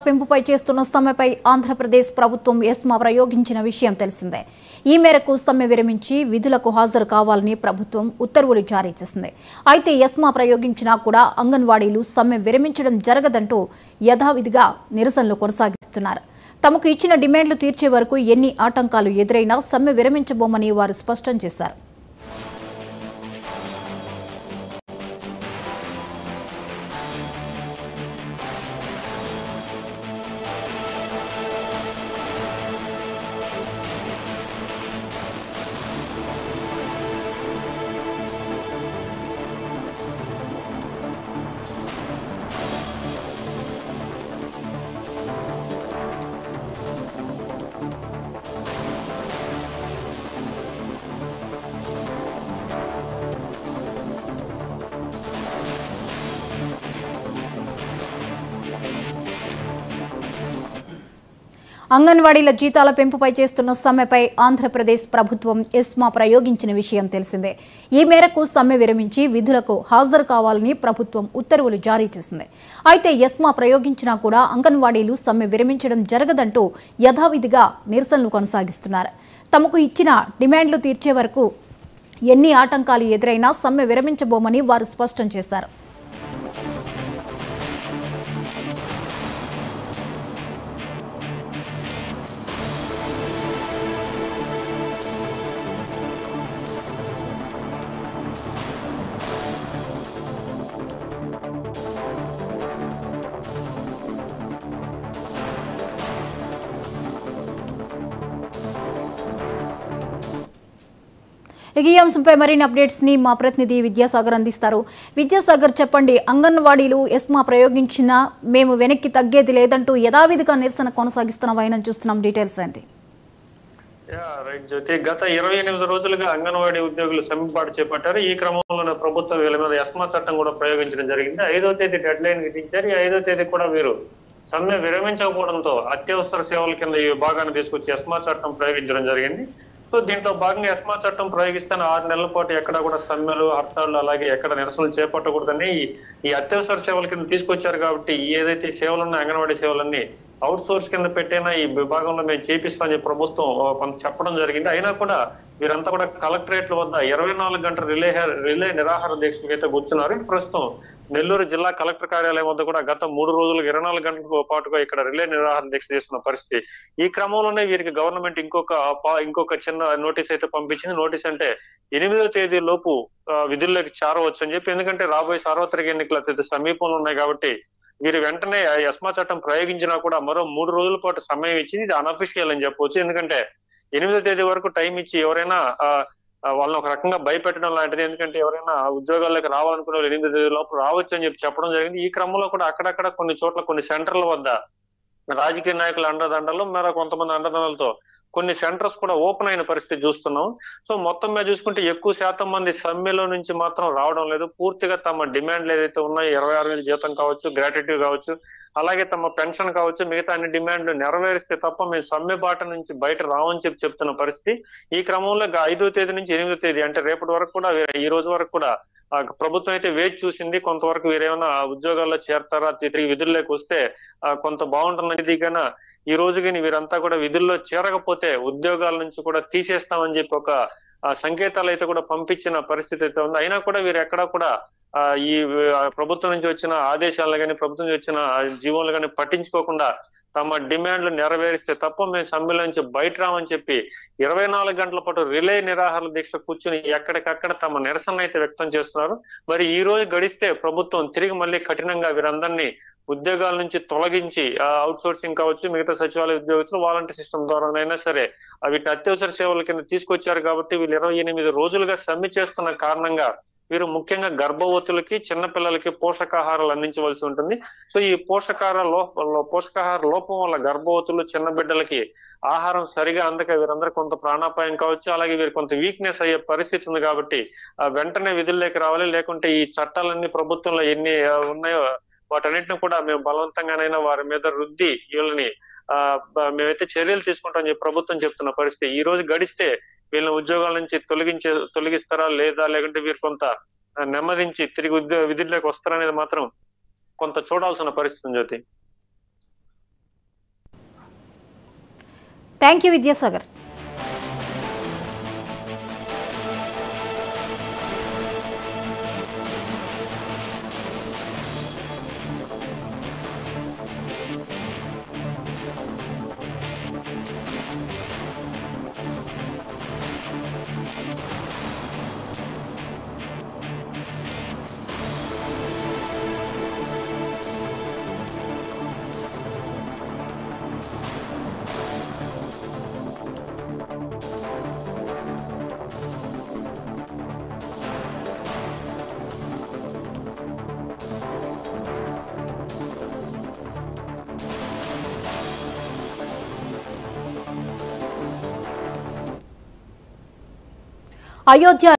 పెంపుపై చేస్తున్న సమ్మెపై ఆంధ్రప్రదేశ్ ప్రభుత్వం ఎస్మా ప్రయోగించిన విషయం తెలిసిందే. ఈ మేరకు సమ్మె విరమించి విధులకు హాజరు కావాలని ప్రభుత్వం ఉత్తర్వులు జారీ చేసింది. అయితే ఎస్మా ప్రయోగించినా కూడా అంగన్వాడీలు సమ్మె విరమించడం జరగదంటూ యథావిధిగా నిరసనలు కొనసాగిస్తున్నారు. తమకు ఇచ్చిన డిమాండ్లు తీర్చే వరకు ఎన్ని ఆటంకాలు ఎదురైనా సమ్మె విరమించబోమని వారు స్పష్టం చేశారు. అంగన్వాడీల జీతాల పెంపుపై చేస్తున్న సమ్మెపై ఆంధ్రప్రదేశ్ ప్రభుత్వం ఎస్మా ప్రయోగించిన విషయం తెలిసిందే. ఈ మేరకు సమ్మె విరమించి విధులకు హాజరు కావాలని ప్రభుత్వం ఉత్తర్వులు జారీ చేసింది. అయితే ఎస్మా ప్రయోగించినా కూడా అంగన్వాడీలు సమ్మె విరమించడం జరగదంటూ యథావిధిగా నిరసనలు కొనసాగిస్తున్నారు. తమకు ఇచ్చిన డిమాండ్లు తీర్చే వరకు ఎన్ని ఆటంకాలు ఎదురైనా సమ్మె విరమించబోమని వారు స్పష్టం చేశారు. ఈ అంశంపై మరిన్ని అప్డేట్స్ ని మా ప్రతినిధి విద్యాసాగర్ అందిస్తారు. విద్యాసాగర్, చెప్పండి, అంగన్వాడీలు ఎస్మా ప్రయోగించినా మేము వెనక్కి తగ్గేది లేదంటూ యథావిధిగా నిరసన కొనసాగిస్తున్న వైనం చూస్తున్నాం. డీటెయిల్స్ ఏంటి? జ్యోతి, గత 28 రోజులుగా అంగన్వాడీ ఉద్యోగులు సమ్మెపాటు చేపట్టారు. ఈ క్రమంలోనే ప్రభుత్వం వీళ్ళ మీద ఎస్మా చట్టం కూడా ప్రయోగించడం జరిగింది. 5వ తేదీ డెడ్ లైన్ విధించారు. ఈ 5వ తేదీ కూడా వీరు సమ్మె విరమించకపోవడంతో అత్యవసర సేవల కింద ఈ విభాగాన్ని తీసుకొచ్చి ఎస్మా చట్టం ప్రయోగించడం జరిగింది. సో దీంట్లో భాగంగా ఎస్మా చట్టం ప్రయోగిస్తాను 6 నెలల పాటు ఎక్కడ కూడా సమ్మెలు, హర్తాళ్లు, అలాగే ఎక్కడ నిరసనలు చేపట్టకూడదని ఈ అత్యవసర సేవల కింద తీసుకొచ్చారు. కాబట్టి ఏదైతే సేవలున్న అంగన్వాడీ సేవలన్నీ అవుట్ సోర్స్ కింద పెట్టైనా ఈ విభాగంలో మేము చేపిస్తామని ప్రభుత్వం కొంత చెప్పడం జరిగింది. అయినా కూడా వీరంతా కూడా కలెక్టరేట్ల వద్ద 24 గంటల రిలే నిరాహార దీక్షకు అయితే కూర్చున్నారు. ప్రస్తుతం నెల్లూరు జిల్లా కలెక్టర్ కార్యాలయం వద్ద కూడా గత 3 రోజులు 24 గంటల పాటుగా ఇక్కడ రిలే నిరాహార దీక్ష చేస్తున్న పరిస్థితి. ఈ క్రమంలోనే వీరికి గవర్నమెంట్ ఇంకొక చిన్న నోటీస్ అయితే పంపించింది. నోటీస్ అంటే 8వ తేదీ లోపు విధుల్లోకి చేరవచ్చు అని చెప్పి. ఎందుకంటే రాబోయే సార్వత్రిక ఎన్నికలు అత్యంత సమీపంలో ఉన్నాయి కాబట్టి వీరు వెంటనే ఎస్మా చట్టం ప్రయోగించినా కూడా మరో 3 రోజుల పాటు సమయం ఇచ్చింది. ఇది అనఫిషియల్ అని చెప్పవచ్చు. ఎందుకంటే 8వ తేదీ వరకు టైం ఇచ్చి ఎవరైనా వాళ్ళని ఒక రకంగా భయపెట్టడం లాంటిది. ఎందుకంటే ఎవరైనా ఉద్యోగాల్లోకి రావాలనుకునే వాళ్ళు 8వ తేదీ లోపు రావచ్చు అని చెప్పడం జరిగింది. ఈ క్రమంలో కూడా అక్కడక్కడ కొన్ని చోట్ల కొన్ని సెంటర్ల వద్ద రాజకీయ నాయకుల అండదండలు, మరో కొంతమంది అండదండలతో కొన్ని సెంటర్స్ కూడా ఓపెన్ అయిన పరిస్థితి చూస్తున్నాం. సో మొత్తం మీద చూసుకుంటే ఎక్కువ శాతం మంది సమ్మెలో నుంచి మాత్రం రావడం లేదు. పూర్తిగా తమ డిమాండ్లు ఏదైతే ఉన్నాయో 26,000 జీతం కావచ్చు, గ్రాట్యుటీ కావచ్చు, అలాగే తమ పెన్షన్ కావచ్చు, మిగతా అన్ని డిమాండ్లు నెరవేరిస్తే తప్ప మేము సమ్మె బాట నుంచి బయట రావని చెప్తున్న పరిస్థితి. ఈ క్రమంలో 5వ తేదీ నుంచి 8వ తేదీ అంటే రేపటి వరకు కూడా, ఈ రోజు వరకు కూడా ప్రభుత్వం అయితే వేచి చూసింది. కొంతవరకు వీరేమైనా ఉద్యోగాల్లో చేరతారా, తిరిగి విధుల్లోకి వస్తే కొంత బాగుంటుందని. కన్నా ఈ రోజు కానీ వీరంతా కూడా విధుల్లో చేరకపోతే ఉద్యోగాల నుంచి కూడా తీసేస్తామని చెప్పి ఒక సంకేతాలు అయితే కూడా పంపించిన పరిస్థితి అయితే ఉంది. అయినా కూడా వీరు ఎక్కడా కూడా ఈ ప్రభుత్వం నుంచి వచ్చిన ఆదేశాలను కానీ, ప్రభుత్వం నుంచి వచ్చిన జీవోలు కానీ పట్టించుకోకుండా తమ డిమాండ్లు నెరవేరిస్తే తప్ప మేము సమ్మెల నుంచి బయట రామని చెప్పి 24 గంటల పాటు రిలే నిరాహార దీక్ష కూర్చుని ఎక్కడికక్కడ తమ నిరసన అయితే వ్యక్తం చేస్తున్నారు. మరి ఈ రోజు గడిస్తే ప్రభుత్వం తిరిగి మళ్ళీ కఠినంగా వీరందరినీ ఉద్యోగాల నుంచి తొలగించి అవుట్ సోర్సింగ్ కావచ్చు, మిగతా సచివాలయ ఉద్యోగస్తులు వాలంటీర్ సిస్టమ్ ద్వారానైనా సరే వీటిని అత్యవసర సేవల కింద తీసుకొచ్చారు. కాబట్టి వీళ్ళు 28 రోజులుగా సమ్మె చేస్తున్న కారణంగా వీరు ముఖ్యంగా గర్భవతులకి, చిన్నపిల్లలకి పోషకాహారాలు అందించవలసి ఉంటుంది. సో ఈ పోషకాహార లోపం వల్ల గర్భవతులు, చిన్న బిడ్డలకి ఆహారం సరిగా అందక వీరందరూ కొంత ప్రాణాపాయం కావచ్చు, అలాగే వీరు కొంత వీక్నెస్ అయ్యే పరిస్థితి ఉంది. కాబట్టి వెంటనే విధుల్లోకి రావాలి. లేకుంటే ఈ చట్టాలన్నీ ప్రభుత్వంలో ఎన్ని ఉన్నాయో వాటన్నిటిని కూడా మేము బలవంతంగానైనా వారి మీద రుద్ది వీళ్ళని మేమైతే చర్యలు తీసుకుంటామని చెప్పి ప్రభుత్వం చెప్తున్న పరిస్థితి. ఈ రోజు గడిస్తే వీళ్ళని ఉద్యోగాల నుంచి తొలగిస్తారా లేదా, లేకుంటే వీరు కొంత నెమ్మదించి తిరిగి విధుల్లోకి వస్తారనేది మాత్రం కొంత చూడాల్సిన పరిస్థితి జ్యోతి. Thank you Vidyasagar. అయోధ్య